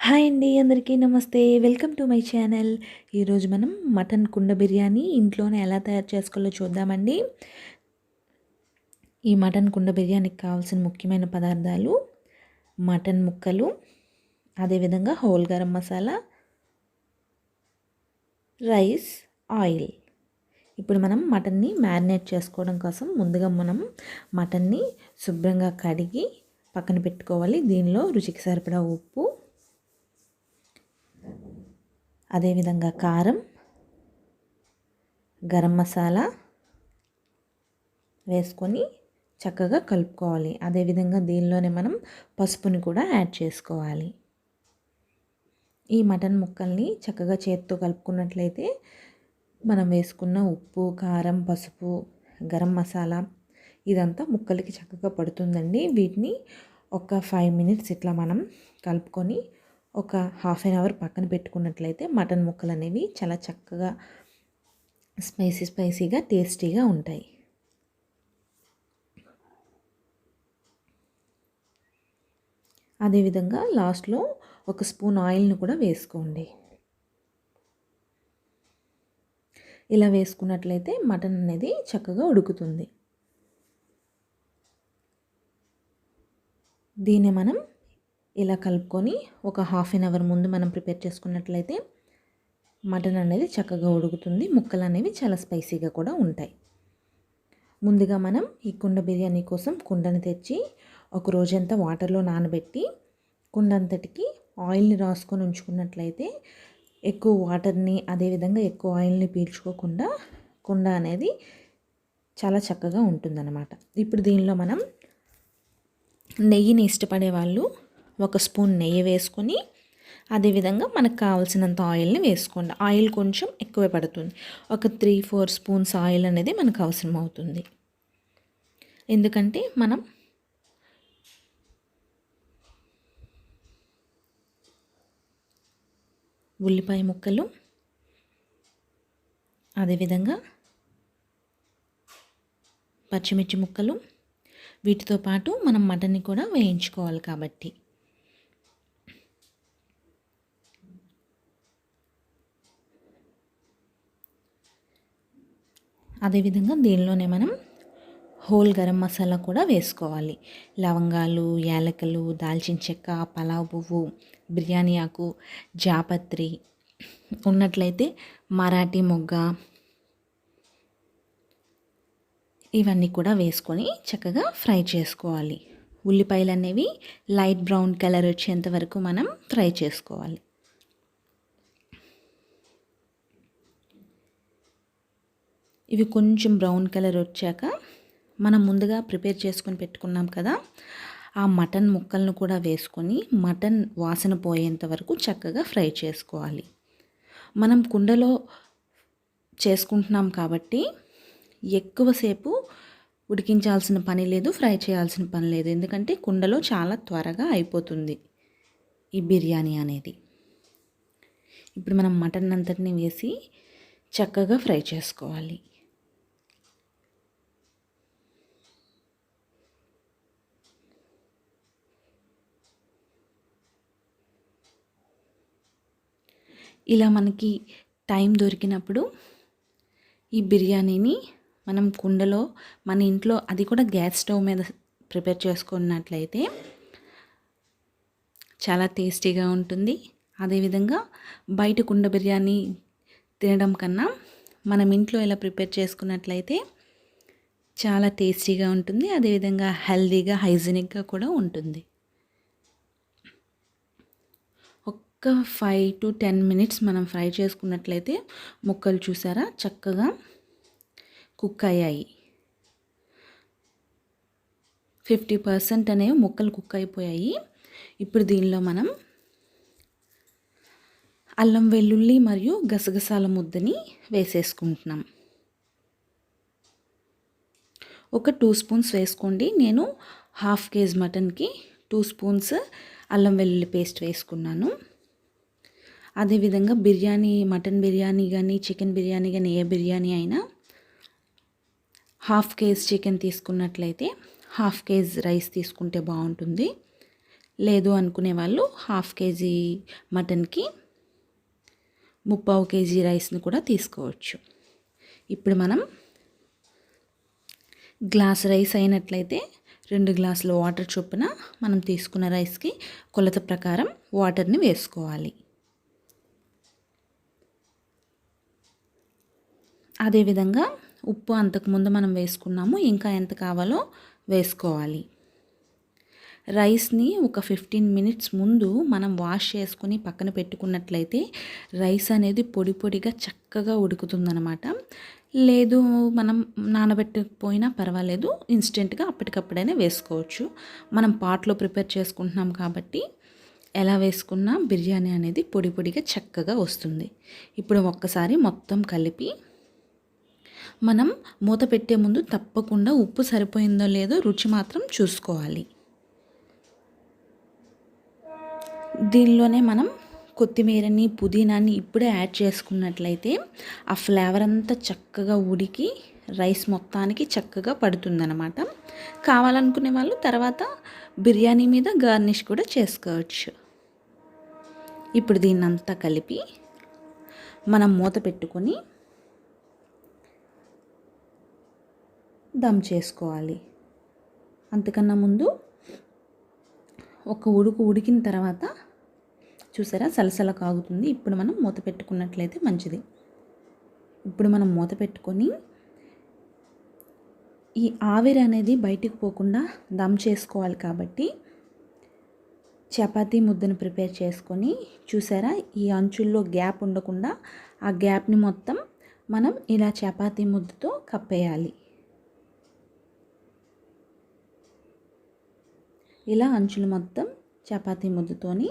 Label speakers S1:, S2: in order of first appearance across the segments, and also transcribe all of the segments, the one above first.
S1: Hi అండి, అందరికీ నమస్తే. Welcome to my channel. ఈరోజు మనం మటన్ కుండ బిర్యానీ ఇంట్లోనే ఎలా తయారు చేసుకోవాలో చూద్దామండి. ఈ మటన్ కుండ బిర్యానీకి కావాల్సిన ముఖ్యమైన పదార్థాలు మటన్ ముక్కలు, అదేవిధంగా whole garam masala, rice, oil. ఇప్పుడు మనం మటన్ని మ్యారినేట్ చేసుకోవడం కోసం ముందుగా మనం మటన్ని శుభ్రంగా కడిగి పక్కన పెట్టుకోవాలి. దీనిలో రుచికి సరిపడా ఉప్పు, అదేవిధంగా కారం, గరం మసాలా వేసుకొని చక్కగా కలుపుకోవాలి. అదేవిధంగా దీనిలోనే మనం పసుపుని కూడా యాడ్ చేసుకోవాలి. ఈ మటన్ ముక్కల్ని చక్కగా చేత్తో కలుపుకున్నట్లయితే మనం వేసుకున్న ఉప్పు, కారం, పసుపు, గరం మసాలా ఇదంతా ముక్కలకి చక్కగా పడుతుందండి. వీటిని ఒక 5 మినిట్స్ ఇట్లా మనం కలుపుకొని ఒక హాఫ్ అన్ అవర్ పక్కన పెట్టుకున్నట్లయితే మటన్ ముక్కలు అనేవి చాలా చక్కగా స్పైసీగా టేస్టీగా ఉంటాయి. అదేవిధంగా లాస్ట్లో ఒక స్పూన్ ఆయిల్ని కూడా వేసుకోండి. ఇలా వేసుకున్నట్లయితే మటన్ అనేది చక్కగా ఉడుకుతుంది. దీన్ని మనం ఇలా కలుపుకొని ఒక హాఫ్ అన్ అవర్ ముందు మనం ప్రిపేర్ చేసుకున్నట్లయితే మటన్ అనేది చక్కగా ఉడుకుతుంది. ముక్కలు అనేవి చాలా స్పైసీగా కూడా ఉంటాయి. ముందుగా మనం ఈ కుండ బిర్యానీ కోసం కుండని తెచ్చి ఒక రోజంతా వాటర్లో నానబెట్టి కుండంతటికి ఆయిల్ని రాసుకొని ఉంచుకున్నట్లయితే ఎక్కువ వాటర్ని అదేవిధంగా ఎక్కువ ఆయిల్ని పీల్చుకోకుండా కుండ అనేది చాలా చక్కగా ఉంటుందన్నమాట. ఇప్పుడు దీనిలో మనం నెయ్యిని ఇష్టపడే వాళ్ళు ఒక స్పూన్ నెయ్యి వేసుకొని అదేవిధంగా మనకు కావాల్సినంత ఆయిల్ని వేసుకోండి. ఆయిల్ కొంచెం ఎక్కువ పడుతుంది. ఒక 3-4 స్పూన్స్ ఆయిల్ అనేది మనకు అవసరం అవుతుంది. ఎందుకంటే మనం ఉల్లిపాయ ముక్కలు అదేవిధంగా పచ్చిమిర్చి ముక్కలు వీటితో పాటు మనం మటన్ని కూడా వేయించుకోవాలి కాబట్టి అదేవిధంగా దీనిలోనే మనం హోల్ గరం మసాలా కూడా వేసుకోవాలి. లవంగాలు, యాలకులు, దాల్చిన చెక్క, పలావ్ పువ్వు, బిర్యానీ ఆకు, జాపత్రి ఉన్నట్లయితే మరాఠీ మొగ్గ ఇవన్నీ కూడా వేసుకొని చక్కగా ఫ్రై చేసుకోవాలి. ఉల్లిపాయలు అనేవి లైట్ బ్రౌన్ కలర్ వచ్చేంత వరకు మనం ఫ్రై చేసుకోవాలి. ఇవి కొంచెం బ్రౌన్ కలర్ వచ్చాక మనం ముందుగా ప్రిపేర్ చేసుకొని పెట్టుకున్నాం కదా, ఆ మటన్ ముక్కలను కూడా వేసుకొని మటన్ వాసన పోయేంత వరకు చక్కగా ఫ్రై చేసుకోవాలి. మనం కుండలో చేసుకుంటున్నాం కాబట్టి ఎక్కువసేపు ఉడికించాల్సిన పని లేదు, ఫ్రై చేయాల్సిన పని లేదు. ఎందుకంటే కుండలో చాలా త్వరగా అయిపోతుంది ఈ బిర్యానీ అనేది. ఇప్పుడు మనం మటన్ అంతటిని వేసి చక్కగా ఫ్రై చేసుకోవాలి. ఇలా మనకి టైం దొరికినప్పుడు ఈ బిర్యానీని మనం కుండలో మన ఇంట్లో, అది కూడా గ్యాస్ స్టవ్ మీద ప్రిపేర్ చేసుకున్నట్లయితే చాలా టేస్టీగా ఉంటుంది. అదేవిధంగా బయట కుండ బిర్యానీ తినడం కన్నా మనం ఇంట్లో ఇలా ప్రిపేర్ చేసుకున్నట్లయితే చాలా టేస్టీగా ఉంటుంది. అదేవిధంగా హెల్తీగా, హైజీనిక్గా కూడా ఉంటుంది. ఒక 5 to 10 మినిట్స్ మనం ఫ్రై చేసుకున్నట్లయితే ముక్కలు చూసారా చక్కగా కుక్ అయ్యాయి. 50% అనేవి ముక్కలు కుక్ అయిపోయాయి. ఇప్పుడు దీనిలో మనం అల్లం వెల్లుల్లి మరియు గసగసాల ముద్దని వేసేసుకుంటున్నాం. ఒక 2 స్పూన్స్ వేసుకోండి. నేను 1/2 kg మటన్కి 2 స్పూన్స్ అల్లం వెల్లుల్లి పేస్ట్ వేసుకున్నాను. అదేవిధంగా బిర్యానీ, మటన్ బిర్యానీ కానీ చికెన్ బిర్యానీ కానీ ఏ బిర్యానీ అయినా 1/2 kg చికెన్ తీసుకున్నట్లయితే 1/2 kg రైస్ తీసుకుంటే బాగుంటుంది. లేదు అనుకునే వాళ్ళు 1/2 కేజీ మటన్కి 3/4 కేజీ రైస్ని కూడా తీసుకోవచ్చు. ఇప్పుడు మనం గ్లాస్ రైస్ అయినట్లయితే 2 గ్లాసుల వాటర్ చొప్పున మనం తీసుకున్న రైస్కి కొలత ప్రకారం వాటర్ని వేసుకోవాలి. అదేవిధంగా ఉప్పు అంతకుముందు మనం వేసుకున్నాము, ఇంకా ఎంత కావాలో వేసుకోవాలి. రైస్ని ఒక 15 మినిట్స్ ముందు మనం వాష్ చేసుకుని పక్కన పెట్టుకున్నట్లయితే రైస్ అనేది పొడి పొడిగా చక్కగా ఉడుకుతుందన్నమాట. లేదు మనం నానబెట్టకపోయినా పర్వాలేదు, ఇన్స్టెంట్గా అప్పటికప్పుడైనా వేసుకోవచ్చు. మనం పాట్లో ప్రిపేర్ చేసుకుంటున్నాం కాబట్టి ఎలా వేసుకున్నా బిర్యానీ అనేది పొడి పొడిగా చక్కగా వస్తుంది. ఇప్పుడు ఒక్కసారి మొత్తం కలిపి మనం మూత పెట్టే ముందు తప్పకుండా ఉప్పు సరిపోయిందో లేదో రుచి మాత్రం చూసుకోవాలి. దీనిలోనే మనం కొత్తిమీరని, పుదీనాని ఇప్పుడే యాడ్ చేసుకున్నట్లయితే ఆ ఫ్లేవర్ అంతా చక్కగా ఉడికి రైస్ మొత్తానికి చక్కగా పడుతుందన్నమాట. కావాలనుకునే వాళ్ళు తర్వాత బిర్యానీ మీద గార్నిష్ కూడా చేసుకోవచ్చు. ఇప్పుడు దీన్నంతా కలిపి మనం మూత పెట్టుకొని దమ్ చేసుకోవాలి. అంతకన్నా ముందు ఒక ఉడికిన తర్వాత చూసారా సలసల కాగుతుంది. ఇప్పుడు మనం మూత పెట్టుకున్నట్లయితే మంచిది. ఇప్పుడు మనం మూత పెట్టుకొని ఈ ఆవిరి అనేది బయటికి పోకుండా దమ్ చేసుకోవాలి కాబట్టి చపాతీ ముద్దను ప్రిపేర్ చేసుకొని చూసారా ఈ అంచుల్లో గ్యాప్ ఉండకుండా ఆ గ్యాప్ని మొత్తం మనం ఇలా చపాతీ ముద్దతో కప్పేయాలి. ఇలా అంచులు మొత్తం చపాతీ ముద్దతోని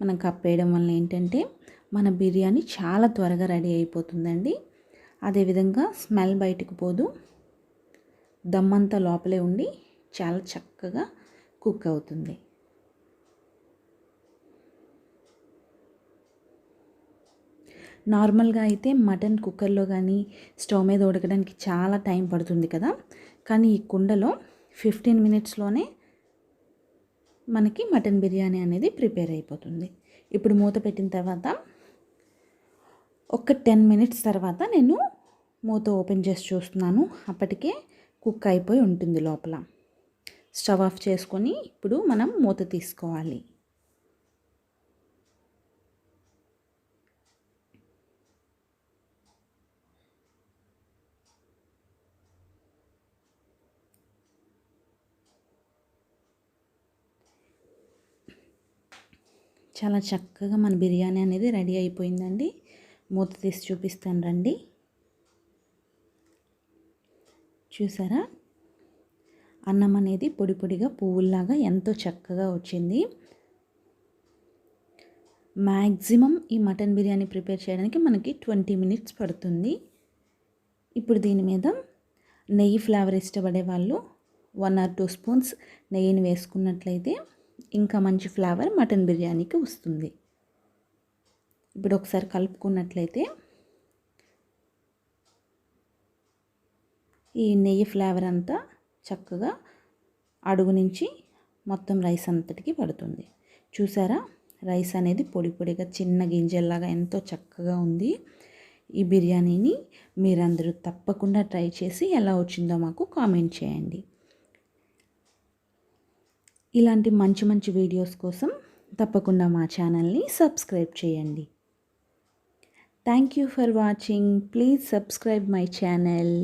S1: మనం కప్పేయడం వల్ల ఏంటంటే మన బిర్యానీ చాలా త్వరగా రెడీ అయిపోతుందండి. అదేవిధంగా స్మెల్ బయటకు పోదు, దమ్మంతా లోపలే ఉండి చాలా చక్కగా కుక్ అవుతుంది. నార్మల్గా అయితే మటన్ కుక్కర్లో కానీ స్టవ్ మీద ఉడకడానికి చాలా టైం పడుతుంది కదా, కానీ ఈ కుండలో 15 మినిట్స్లోనే మనకి మటన్ బిర్యానీ అనేది ప్రిపేర్ అయిపోతుంది. ఇప్పుడు మూత పెట్టిన తర్వాత ఒక 10 మినిట్స్ తర్వాత నేను మూత ఓపెన్ చేసి చూస్తున్నాను. అప్పటికే కుక్ అయిపోయి ఉంటుంది లోపల. స్టవ్ ఆఫ్ చేసుకొని ఇప్పుడు మనం మూత తీసుకోవాలి. చాలా చక్కగా మన బిర్యానీ అనేది రెడీ అయిపోయిందండి. మూత తీసి చూపిస్తాను రండి. చూసారా అన్నం అనేది పొడి పొడిగా పువ్వుల్లాగా ఎంతో చక్కగా వచ్చింది. మ్యాక్సిమం ఈ మటన్ బిర్యానీ ప్రిపేర్ చేయడానికి మనకి 20 మినిట్స్ పడుతుంది. ఇప్పుడు దీని మీద నెయ్యి ఫ్లేవర్ ఇష్టపడే వాళ్ళు 1 or 2 స్పూన్స్ నెయ్యిని వేసుకున్నట్లయితే ఇంకా మంచి ఫ్లేవర్ మటన్ బిర్యానీకి వస్తుంది. ఇప్పుడు ఒకసారి కలుపుకున్నట్లయితే ఈ నెయ్యి ఫ్లేవర్ అంతా చక్కగా అడుగు నుంచి మొత్తం రైస్ అంతటికి పడుతుంది. చూసారా రైస్ అనేది పొడి పొడిగా చిన్న గింజల్లాగా ఎంతో చక్కగా ఉంది. ఈ బిర్యానీని మీరందరూ తప్పకుండా ట్రై చేసి ఎలా వచ్చిందో మాకు కామెంట్ చేయండి. ఇలాంటి మంచి మంచి వీడియోస్ కోసం తప్పకుండా మా ఛానల్ని సబ్స్క్రైబ్ చేయండి. Thank you for watching. Please subscribe my channel.